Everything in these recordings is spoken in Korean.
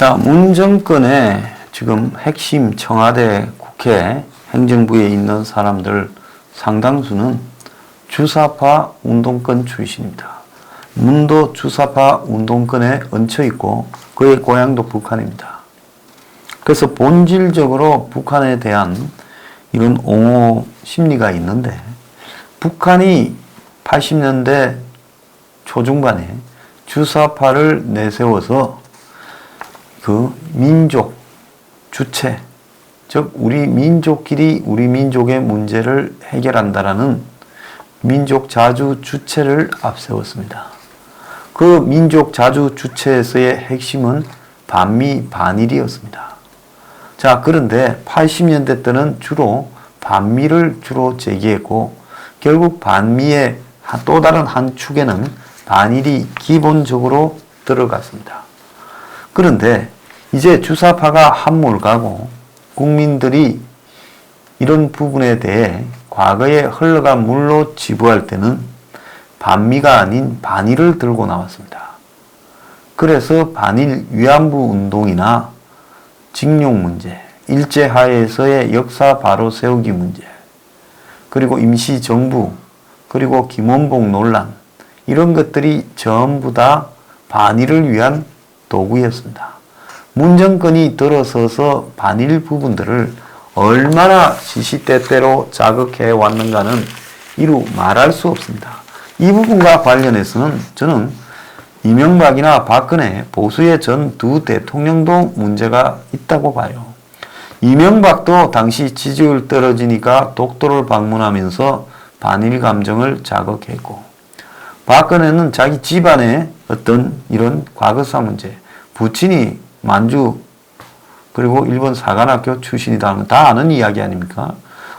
자, 문 정권의 지금 핵심 청와대, 국회, 행정부에 있는 사람들 상당수는 주사파 운동권 출신입니다. 문도 주사파 운동권에 얹혀 있고 그의 고향도 북한입니다. 그래서 본질적으로 북한에 대한 이런 옹호 심리가 있는데, 북한이 80년대 초중반에 주사파를 내세워서 그 민족 주체, 즉 우리 민족끼리 우리 민족의 문제를 해결한다라는 민족 자주 주체를 앞세웠습니다. 그 민족 자주 주체에서의 핵심은 반미 반일이었습니다. 자, 그런데 80년대 때는 주로 반미를 주로 제기했고, 결국 반미의 또 다른 한 축에는 반일이 기본적으로 들어갔습니다. 그런데 이제 주사파가 한물 가고 국민들이 이런 부분에 대해 과거에 흘러간 물로 지부할 때는 반미가 아닌 반일을 들고 나왔습니다. 그래서 반일 위안부 운동이나 징용 문제, 일제하에서의 역사 바로 세우기 문제, 그리고 임시정부, 그리고 김원봉 논란, 이런 것들이 전부 다 반일을 위한 도구였습니다. 문 정권이 들어서서 반일 부분들을 얼마나 시시때때로 자극해 왔는가는 이루 말할 수 없습니다. 이 부분과 관련해서는 저는 이명박이나 박근혜, 보수의 전 두 대통령도 문제가 있다고 봐요. 이명박도 당시 지지율 떨어지니까 독도를 방문하면서 반일 감정을 자극했고, 박근혜는 자기 집안의 어떤 이런 과거사 문제, 부친이 만주 그리고 일본 사관학교 출신이다 하면 다 아는 이야기 아닙니까?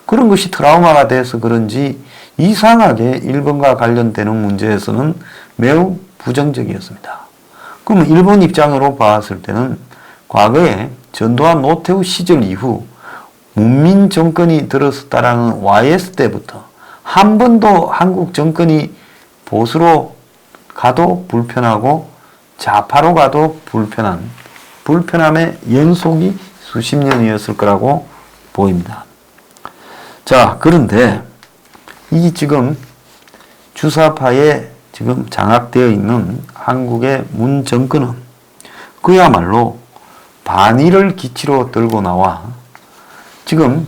그런 것이 트라우마가 돼서 그런지 이상하게 일본과 관련되는 문제에서는 매우 부정적이었습니다. 그러면 일본 입장으로 봤을 때는 과거에 전두환 노태우 시절 이후 문민 정권이 들어섰다라는 YS 때부터 한 번도 한국 정권이 보수로 가도 불편하고 좌파로 가도 불편함의 연속이 수십 년이었을 거라고 보입니다. 자, 그런데 이 지금 주사파에 지금 장악되어 있는 한국의 문 정권은 그야말로 반일을 기치로 들고 나와 지금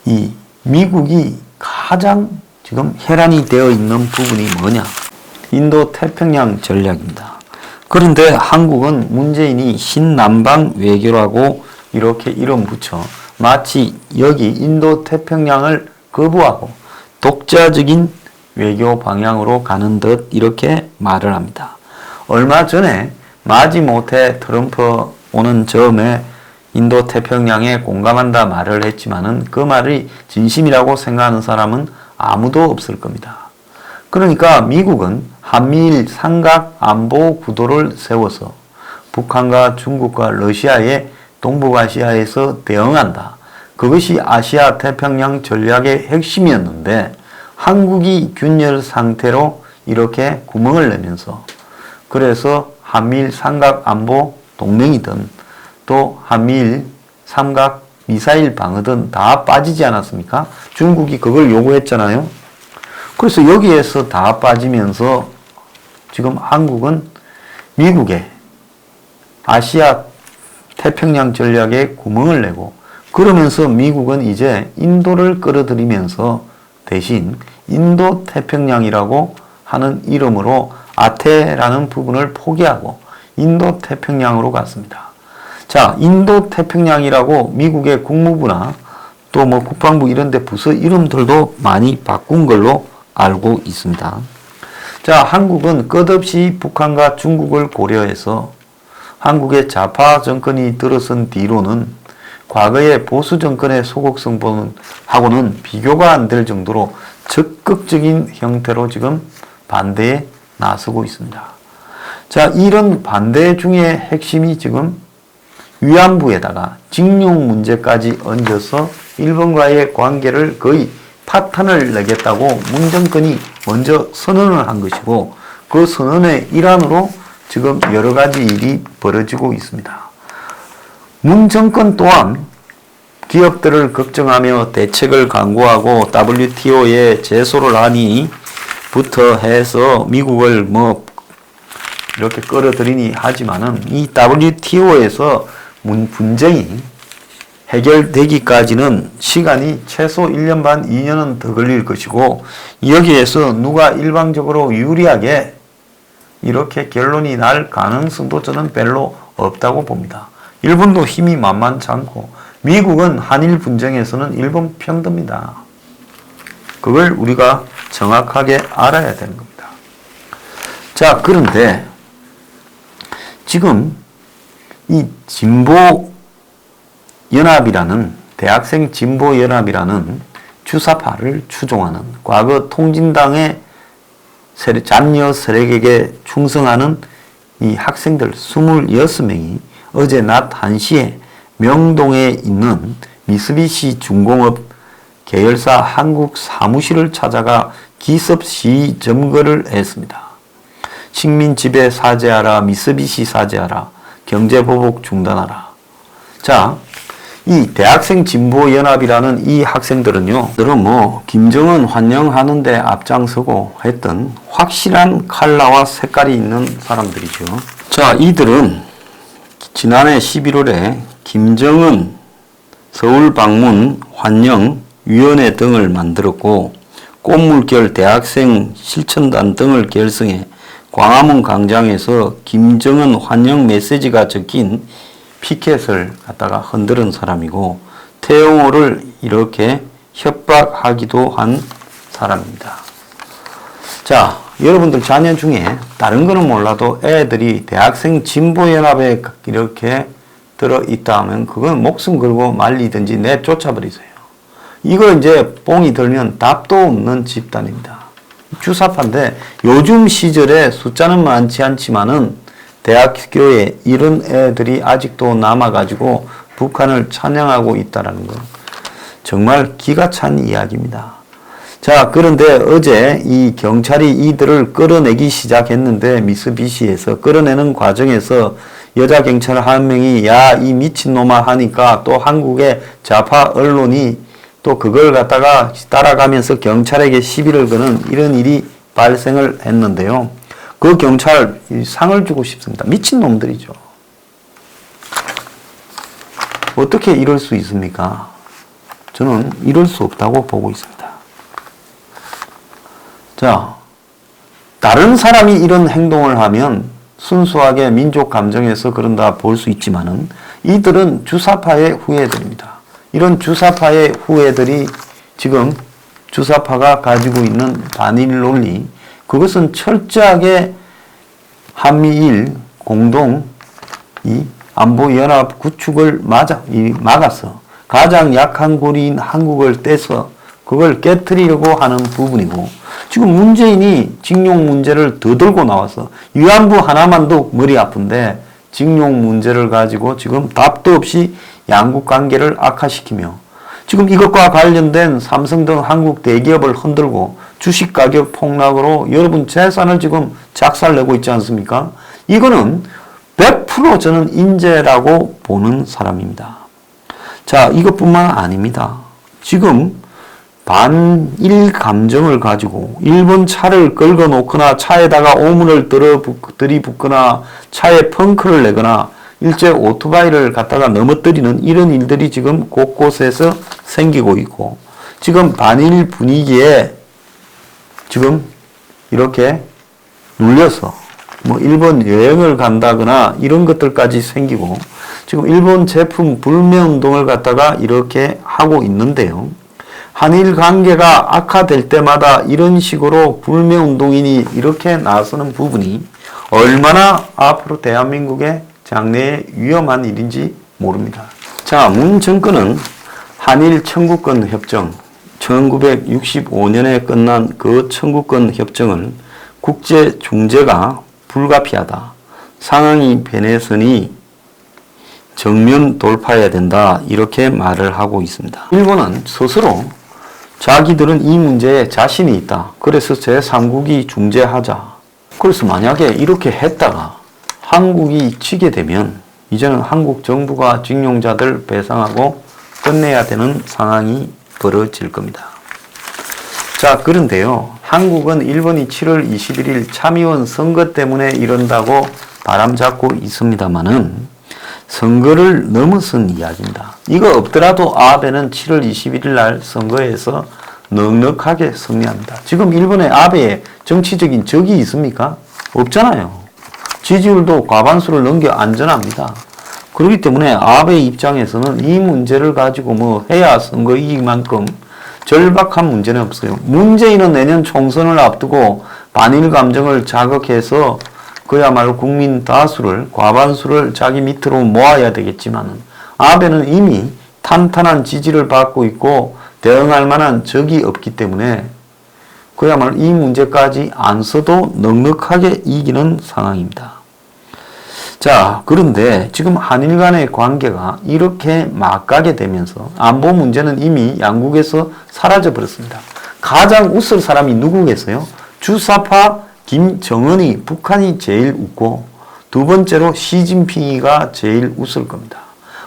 이 미국이 가장 지금 혈안이 되어 있는 부분이 뭐냐? 인도 태평양 전략입니다. 그런데 한국은 문재인이 신남방 외교라고 이렇게 이름 붙여 마치 여기 인도 태평양을 거부하고 독자적인 외교 방향으로 가는 듯 이렇게 말을 합니다. 얼마 전에 마지못해 트럼프 오는 즈음에 인도 태평양에 공감한다 말을 했지만은 그 말이 진심이라고 생각하는 사람은 아무도 없을 겁니다. 그러니까 미국은 한미일 삼각 안보 구도를 세워서 북한과 중국과 러시아의 동북아시아에서 대응한다. 그것이 아시아 태평양 전략의 핵심이었는데, 한국이 균열 상태로 이렇게 구멍을 내면서, 그래서 한미일 삼각 안보 동맹이든 또 한미일 삼각 미사일 방어든 다 빠지지 않았습니까? 중국이 그걸 요구했잖아요. 그래서 여기에서 다 빠지면서 지금 한국은 미국의 아시아 태평양 전략에 구멍을 내고, 그러면서 미국은 이제 인도를 끌어들이면서 대신 인도 태평양이라고 하는 이름으로 아태라는 부분을 포기하고 인도 태평양으로 갔습니다. 자, 인도 태평양이라고 미국의 국무부나 또 뭐 국방부 이런 데 부서 이름들도 많이 바꾼 걸로 알고 있습니다. 자, 한국은 끝없이 북한과 중국을 고려해서 한국의 좌파 정권이 들어선 뒤로는 과거의 보수 정권의 소극성하고는 비교가 안 될 정도로 적극적인 형태로 지금 반대에 나서고 있습니다. 자, 이런 반대 중에 핵심이 지금 위안부에다가 징용 문제까지 얹어서 일본과의 관계를 거의 파탄을 내겠다고 문 정권이 먼저 선언을 한 것이고, 그 선언의 일환으로 지금 여러 가지 일이 벌어지고 있습니다. 문 정권 또한 기업들을 걱정하며 대책을 강구하고 WTO에 제소를 하니부터 해서 미국을 뭐 이렇게 끌어들이니 하지만은 이 WTO에서 분쟁이 해결되기까지는 시간이 최소 1년 반, 2년은 더 걸릴 것이고 여기에서 누가 일방적으로 유리하게 이렇게 결론이 날 가능성도 저는 별로 없다고 봅니다. 일본도 힘이 만만치 않고 미국은 한일 분쟁에서는 일본 편입니다. 그걸 우리가 정확하게 알아야 되는 겁니다. 자, 그런데 지금 이 진보연합이라는 대학생 진보연합이라는 주사파를 추종하는 과거 통진당의 잔여 세력에게 충성하는 이 학생들 26명이 어제 낮 1시에 명동에 있는 미쓰비시 중공업 계열사 한국 사무실을 찾아가 기습 시위 점거를 했습니다. 식민 지배 사죄하라, 미쓰비시 사죄하라, 경제보복 중단하라. 자, 이 대학생 진보연합이라는 이 학생들은요, 김정은 환영하는데 앞장서고 했던 확실한 컬러와 색깔이 있는 사람들이죠. 자, 이들은 지난해 11월에 김정은 서울 방문 환영 위원회 등을 만들었고 꽃물결 대학생 실천단 등을 결성해 광화문 광장에서 김정은 환영 메시지가 적힌 피켓을 갖다가 흔드는 사람이고 태영호를 이렇게 협박하기도 한 사람입니다. 자, 여러분들 자녀 중에 다른 거는 몰라도 애들이 대학생 진보연합에 이렇게 들어있다 하면 그건 목숨 걸고 말리든지 내쫓아버리세요. 이거 이제 뽕이 들면 답도 없는 집단입니다. 주사파인데 요즘 시절에 숫자는 많지 않지만은 대학교에 이런 애들이 아직도 남아가지고 북한을 찬양하고 있다는 건 정말 기가 찬 이야기입니다. 자, 그런데 어제 이 경찰이 이들을 끌어내기 시작했는데 미쓰비시에서 끌어내는 과정에서 여자 경찰 한 명이 야, 이 미친놈아 하니까 또 한국의 좌파 언론이 또 그걸 갖다가 따라가면서 경찰에게 시비를 거는 이런 일이 발생을 했는데요. 그 경찰 상을 주고 싶습니다. 미친놈들이죠. 어떻게 이럴 수 있습니까? 저는 이럴 수 없다고 보고 있습니다. 자, 다른 사람이 이런 행동을 하면 순수하게 민족 감정에서 그런다 볼 수 있지만은 이들은 주사파의 후예들입니다. 이런 주사파의 후예들이 지금 주사파가 가지고 있는 반일 논리, 그것은 철저하게 한미일 공동 이 안보연합 구축을 막아서 가장 약한 고리인 한국을 떼서 그걸 깨트리려고 하는 부분이고, 지금 문재인이 징용 문제를 더 들고 나와서 위안부 하나만도 머리 아픈데 징용 문제를 가지고 지금 답도 없이 양국 관계를 악화시키며 지금 이것과 관련된 삼성 등 한국 대기업을 흔들고 주식 가격 폭락으로 여러분 재산을 지금 작살내고 있지 않습니까? 이거는 100% 저는 인재라고 보는 사람입니다. 자, 이것뿐만 아닙니다. 지금 반일 감정을 가지고 일본 차를 끌고 놓거나 차에다가 오물을 들이붓거나 차에 펑크를 내거나 일제 오토바이를 갖다가 넘어뜨리는 이런 일들이 지금 곳곳에서 생기고 있고, 지금 반일 분위기에 지금 이렇게 눌려서 뭐 일본 여행을 간다거나 이런 것들까지 생기고, 지금 일본 제품 불매 운동을 갖다가 이렇게 하고 있는데요. 한일 관계가 악화될 때마다 이런 식으로 불매 운동인이 이렇게 나서는 부분이 얼마나 앞으로 대한민국의 장래에 위험한 일인지 모릅니다. 자, 문 정권은 한일 청구권 협정, 1965년에 끝난 그 청구권 협정을 국제 중재가 불가피하다, 상황이 변해서니 정면 돌파해야 된다, 이렇게 말을 하고 있습니다. 일본은 스스로 자기들은 이 문제에 자신이 있다, 그래서 제3국이 중재하자. 그래서 만약에 이렇게 했다가 한국이 지게 되면 이제는 한국 정부가 징용자들 배상하고 끝내야 되는 상황이 벌어질 겁니다. 자, 그런데요. 한국은 일본이 7월 21일 참의원 선거 때문에 이런다고 바람잡고 있습니다만은 선거를 넘어선 이야기입니다. 이거 없더라도 아베는 7월 21일 날 선거에서 넉넉하게 승리합니다. 지금 일본의 아베에 정치적인 적이 있습니까? 없잖아요. 지지율도 과반수를 넘겨 안전합니다. 그렇기 때문에 아베 입장에서는 이 문제를 가지고 뭐 해야 선거 이기만큼 절박한 문제는 없어요. 문재인은 내년 총선을 앞두고 반일 감정을 자극해서 그야말로 국민 다수를, 과반수를 자기 밑으로 모아야 되겠지만은 아베는 이미 탄탄한 지지를 받고 있고 대응할 만한 적이 없기 때문에 그야말로 이 문제까지 안 써도 넉넉하게 이기는 상황입니다. 자, 그런데 지금 한일 간의 관계가 이렇게 막가게 되면서 안보 문제는 이미 양국에서 사라져 버렸습니다. 가장 웃을 사람이 누구겠어요? 주사파 김정은이, 북한이 제일 웃고 두 번째로 시진핑이가 제일 웃을 겁니다.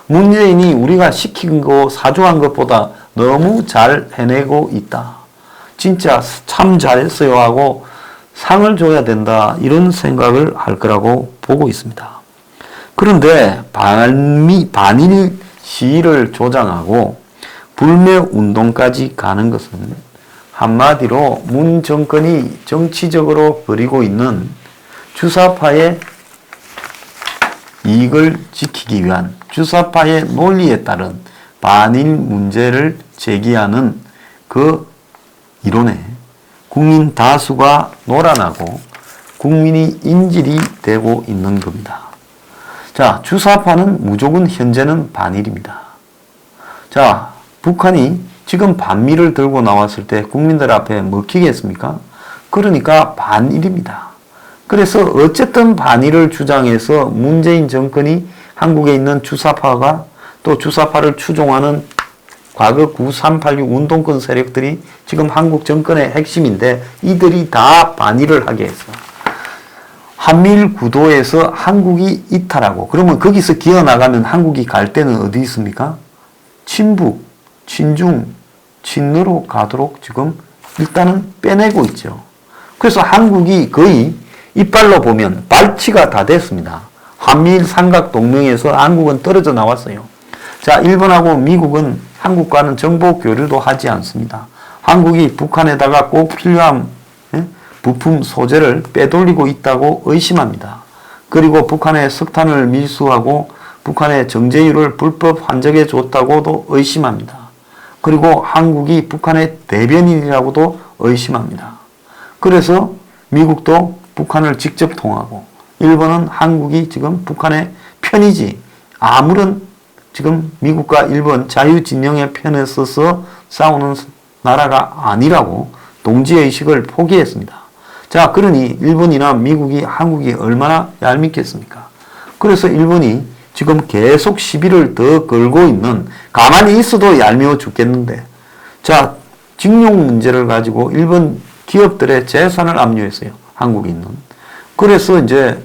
문재인이 우리가 시킨 거 사주한 것보다 너무 잘 해내고 있다. 진짜 참 잘했어요 하고 상을 줘야 된다. 이런 생각을 할 거라고 보고 있습니다. 그런데 반일 시위를 조장하고 불매 운동까지 가는 것은 한마디로 문 정권이 정치적으로 벌이고 있는 주사파의 이익을 지키기 위한 주사파의 논리에 따른 반일 문제를 제기하는 그 이론에 국민 다수가 놀아나고 국민이 인질이 되고 있는 겁니다. 자, 주사파는 무조건 현재는 반일입니다. 자, 북한이 지금 반미를 들고 나왔을 때 국민들 앞에 먹히겠습니까? 그러니까 반일입니다. 그래서 어쨌든 반일을 주장해서 문재인 정권이 한국에 있는 주사파가 또 주사파를 추종하는 과거 9386 운동권 세력들이 지금 한국 정권의 핵심인데 이들이 다 반일을 하게 해서 한미일 구도에서 한국이 이탈하고 그러면 거기서 기어나가면 한국이 갈 때는 어디 있습니까? 친북, 친중, 친러로 가도록 지금 일단은 빼내고 있죠. 그래서 한국이 거의 이빨로 보면 발치가 다 됐습니다. 한미일 삼각동맹에서 한국은 떨어져 나왔어요. 자, 일본하고 미국은 한국과는 정보 교류도 하지 않습니다. 한국이 북한에다가 꼭 필요한 부품 소재를 빼돌리고 있다고 의심합니다. 그리고 북한의 석탄을 밀수하고 북한의 정제유를 불법 환적해 줬다고도 의심합니다. 그리고 한국이 북한의 대변인이라고도 의심합니다. 그래서 미국도 북한을 직접 통하고 일본은 한국이 지금 북한의 편이지 아무런 지금 미국과 일본 자유진영의 편에 서서 싸우는 나라가 아니라고 동지의식을 포기했습니다. 자, 그러니 일본이나 미국이 한국이 얼마나 얄밉겠습니까? 그래서 일본이 지금 계속 시비를 더 걸고 있는, 가만히 있어도 얄미워 죽겠는데, 자, 징용 문제를 가지고 일본 기업들의 재산을 압류했어요. 한국에 있는. 그래서 이제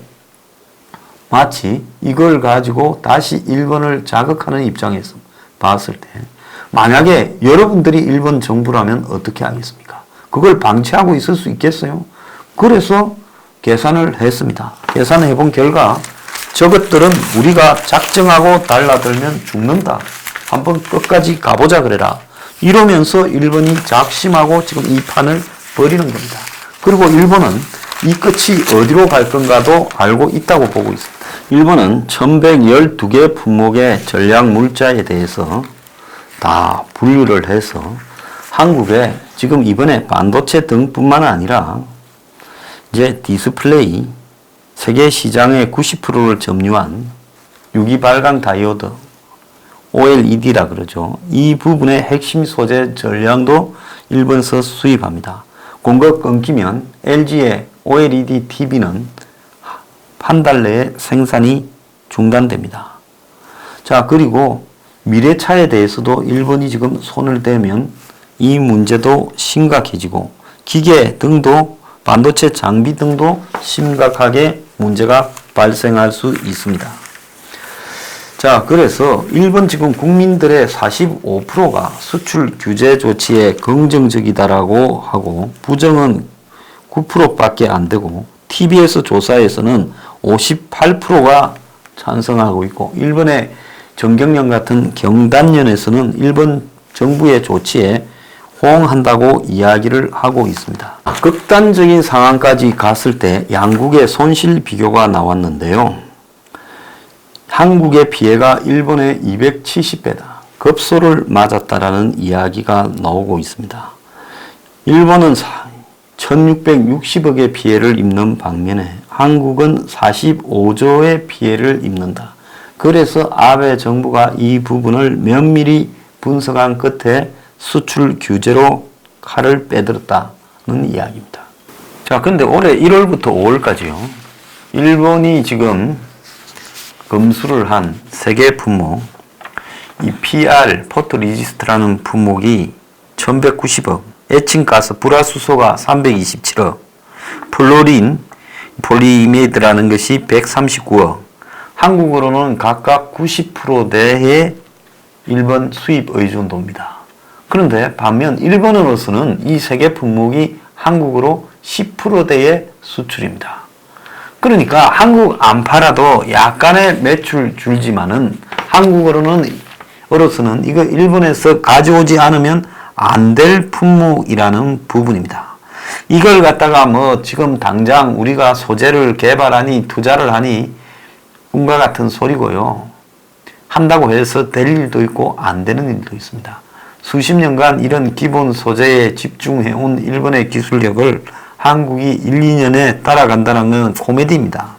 마치 이걸 가지고 다시 일본을 자극하는 입장에서 봤을 때, 만약에 여러분들이 일본 정부라면 어떻게 하겠습니까? 그걸 방치하고 있을 수 있겠어요? 그래서 계산을 했습니다. 계산을 해본 결과 저것들은 우리가 작정하고 달라들면 죽는다. 한번 끝까지 가보자 그래라. 이러면서 일본이 작심하고 지금 이 판을 벌이는 겁니다. 그리고 일본은 이 끝이 어디로 갈 건가도 알고 있다고 보고 있습니다. 일본은 1112개 품목의 전략 물자에 대해서 다 분류를 해서 한국에 지금 이번에 반도체 등뿐만 아니라 이제 디스플레이, 세계 시장의 90%를 점유한 유기발광 다이오드, OLED라 그러죠. 이 부분의 핵심 소재 전량도 일본에서 수입합니다. 공급 끊기면 LG의 OLED TV는 한 달 내에 생산이 중단됩니다. 자, 그리고 미래차에 대해서도 일본이 지금 손을 대면 이 문제도 심각해지고 기계 등도 반도체 장비 등도 심각하게 문제가 발생할 수 있습니다. 자, 그래서 일본 지금 국민들의 45%가 수출 규제 조치에 긍정적이다라고 하고 부정은 9%밖에 안 되고 TBS 조사에서는 58%가 찬성하고 있고 일본의 정경련 같은 경단련에서는 일본 정부의 조치에 호응한다고 이야기를 하고 있습니다. 극단적인 상황까지 갔을 때 양국의 손실 비교가 나왔는데요. 한국의 피해가 일본의 270배다. 급소를 맞았다라는 이야기가 나오고 있습니다. 일본은 1660억의 피해를 입는 반면에 한국은 45조의 피해를 입는다. 그래서 아베 정부가 이 부분을 면밀히 분석한 끝에 수출 규제로 칼을 빼들었다는 이야기입니다. 자, 근데 올해 1월부터 5월까지요. 일본이 지금 검수를 한 세계 품목, 이 PR, 포토리지스트라는 품목이 1190억, 에칭가스, 불화수소가 327억, 플로린, 폴리이메이드라는 것이 139억, 한국으로는 각각 90%대의 일본 수입 의존도입니다. 그런데 반면 일본으로서는 이 세 개 품목이 한국으로 10%대의 수출입니다. 그러니까 한국 안 팔아도 약간의 매출 줄지만은 한국으로서는 이거 일본에서 가져오지 않으면 안 될 품목이라는 부분입니다. 이걸 갖다가 뭐 지금 당장 우리가 소재를 개발하니 투자를 하니 꿈과 같은 소리고요. 한다고 해서 될 일도 있고 안 되는 일도 있습니다. 수십 년간 이런 기본 소재에 집중해온 일본의 기술력을 한국이 1, 2년에 따라간다는 건 코미디입니다.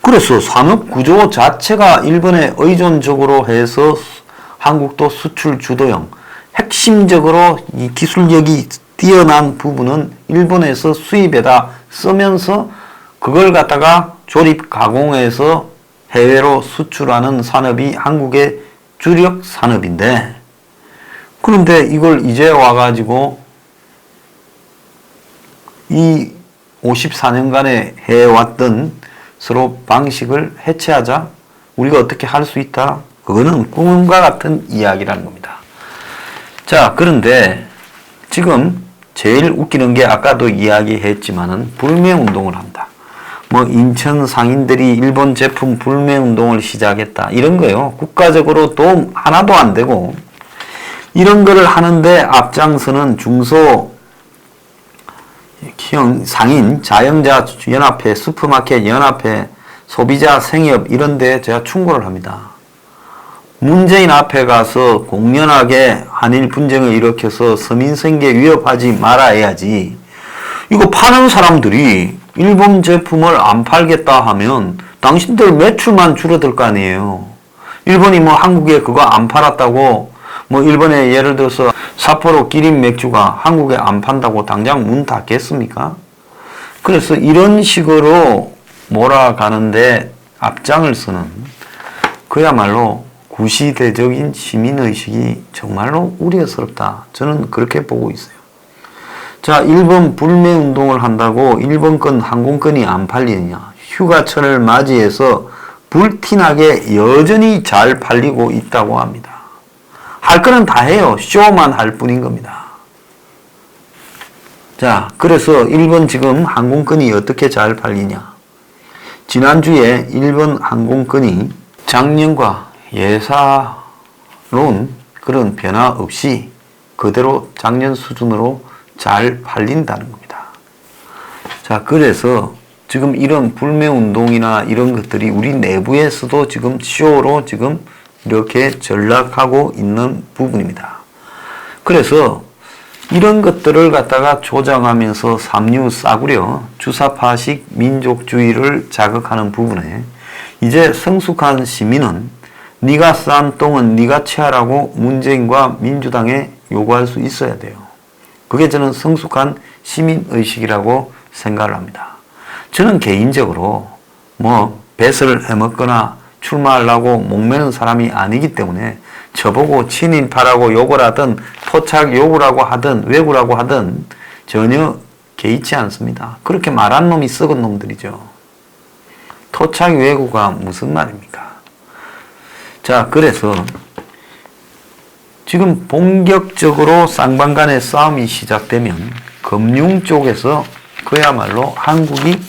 그래서 산업 구조 자체가 일본에 의존적으로 해서 한국도 수출 주도형, 핵심적으로 이 기술력이 뛰어난 부분은 일본에서 수입에다 쓰면서 그걸 갖다가 조립 가공해서 해외로 수출하는 산업이 한국의 주력 산업인데, 그런데 이걸 이제 와가지고 이 54년간에 해왔던 서로 방식을 해체하자, 우리가 어떻게 할 수 있다? 그거는 꿈과 같은 이야기라는 겁니다. 자, 그런데 지금 제일 웃기는 게 아까도 이야기했지만은 불매운동을 한다. 뭐 인천 상인들이 일본 제품 불매운동을 시작했다. 이런 거요. 국가적으로 도움 하나도 안 되고 이런 거를 하는데 앞장서는 중소형 상인, 자영자 연합회, 슈퍼마켓 연합회, 소비자 생협 이런 데 제가 충고를 합니다. 문재인 앞에 가서 공연하게 한일 분쟁을 일으켜서 서민 생계 위협하지 말아야지. 이거 파는 사람들이 일본 제품을 안 팔겠다 하면 당신들 매출만 줄어들 거 아니에요. 일본이 뭐 한국에 그거 안 팔았다고 뭐 일본에 예를 들어서 삿포로 기린 맥주가 한국에 안 판다고 당장 문 닫겠습니까? 그래서 이런 식으로 몰아가는데 앞장을 서는 그야말로 구시대적인 시민의식이 정말로 우려스럽다. 저는 그렇게 보고 있어요. 자, 일본 불매운동을 한다고 일본권 항공권이 안 팔리느냐. 휴가철을 맞이해서 불티나게 여전히 잘 팔리고 있다고 합니다. 할 거는 다 해요. 쇼만 할 뿐인 겁니다. 자, 그래서 일본 지금 항공권이 어떻게 잘 팔리냐. 지난주에 일본 항공권이 작년과 예사로운 그런 변화 없이 그대로 작년 수준으로 잘 팔린다는 겁니다. 자, 그래서 지금 이런 불매운동이나 이런 것들이 우리 내부에서도 지금 쇼로 지금 이렇게 전락하고 있는 부분입니다. 그래서 이런 것들을 갖다가 조장하면서 삼류 싸구려 주사파식 민족주의를 자극하는 부분에 이제 성숙한 시민은 네가 싼 똥은 네가 치하라고 문재인과 민주당에 요구할 수 있어야 돼요. 그게 저는 성숙한 시민의식이라고 생각을 합니다. 저는 개인적으로 뭐 배설을 해먹거나 출마하려고 목매는 사람이 아니기 때문에 저보고 친일파라고 욕을 하든 토착 욕을 하든 왜구라고 하든 전혀 개의치 않습니다. 그렇게 말한 놈이 썩은 놈들이죠. 토착 왜구가 무슨 말입니까? 자, 그래서 지금 본격적으로 쌍방 간의 싸움이 시작되면 금융 쪽에서 그야말로 한국이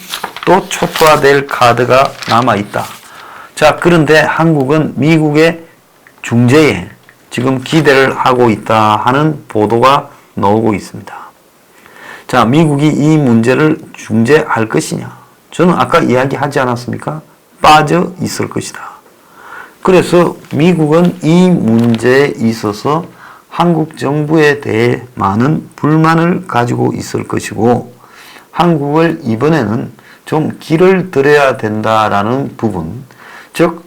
또 초토화될 카드가 남아있다. 자, 그런데 한국은 미국의 중재에 지금 기대를 하고 있다 하는 보도가 나오고 있습니다. 자, 미국이 이 문제를 중재할 것이냐? 저는 아까 이야기하지 않았습니까? 빠져 있을 것이다. 그래서 미국은 이 문제에 있어서 한국 정부에 대해 많은 불만을 가지고 있을 것이고, 한국을 이번에는 좀 길을 들여야 된다라는 부분, 즉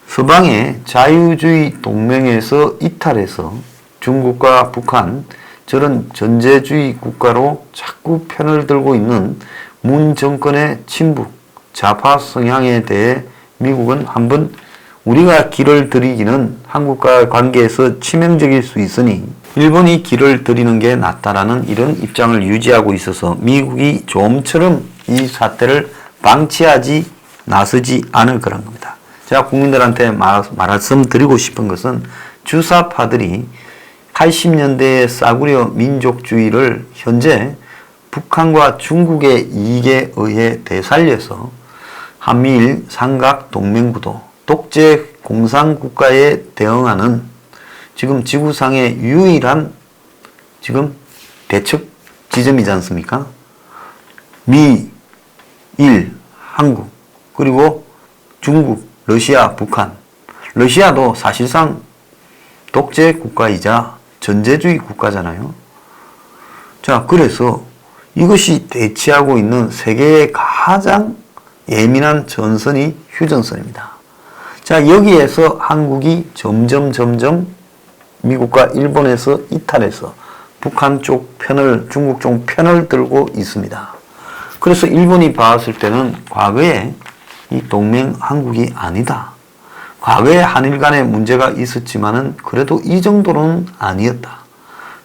서방의 자유주의 동맹에서 이탈해서 중국과 북한, 저런 전제주의 국가로 자꾸 편을 들고 있는 문 정권의 친북, 좌파 성향에 대해 미국은 한번 우리가 길을 들이기는 한국과 관계에서 치명적일 수 있으니 일본이 길을 들이는 게 낫다라는 이런 입장을 유지하고 있어서 미국이 좀처럼 이 사태를 방치하지 나서지 않을 거란 겁니다. 제가 국민들한테 말씀드리고 싶은 것은 주사파들이 80년대의 싸구려 민족주의를 현재 북한과 중국의 이익에 의해 되살려서 한미일 삼각동맹구도 독재 공산국가에 대응하는 지금 지구상의 유일한 지금 대척 지점이지 않습니까? 미, 일, 한국, 그리고 중국, 러시아, 북한. 러시아도 사실상 독재 국가이자 전제주의 국가잖아요. 자, 그래서 이것이 대치하고 있는 세계의 가장 예민한 전선이 휴전선입니다. 자, 여기에서 한국이 점점 미국과 일본에서 이탈해서 북한 쪽 편을, 중국 쪽 편을 들고 있습니다. 그래서 일본이 봤을 때는 과거에 이 동맹 한국이 아니다. 과거에 한일 간에 문제가 있었지만은 그래도 이 정도는 아니었다.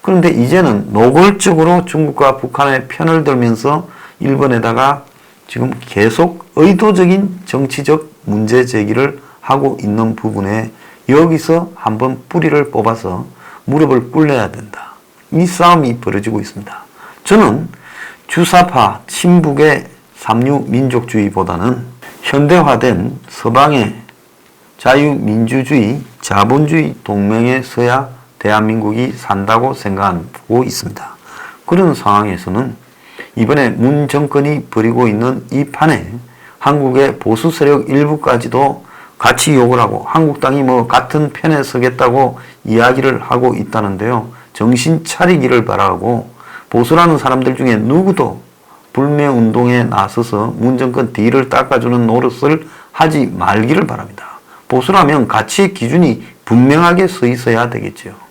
그런데 이제는 노골적으로 중국과 북한의 편을 들면서 일본에다가 지금 계속 의도적인 정치적 문제 제기를 하고 있는 부분에 여기서 한번 뿌리를 뽑아서 무릎을 꿇려야 된다. 이 싸움이 벌어지고 있습니다. 저는 주사파 친북의 삼류 민족주의보다는 현대화된 서방의 자유민주주의, 자본주의 동맹에 서야 대한민국이 산다고 생각하고 있습니다. 그런 상황에서는 이번에 문 정권이 벌이고 있는 이 판에 한국의 보수 세력 일부까지도 같이 욕을 하고 한국당이 뭐 같은 편에 서겠다고 이야기를 하고 있다는데요. 정신 차리기를 바라고 보수라는 사람들 중에 누구도 불매운동에 나서서 문 정권 뒤를 닦아주는 노릇을 하지 말기를 바랍니다. 보수라면 가치의 기준이 분명하게 서 있어야 되겠죠.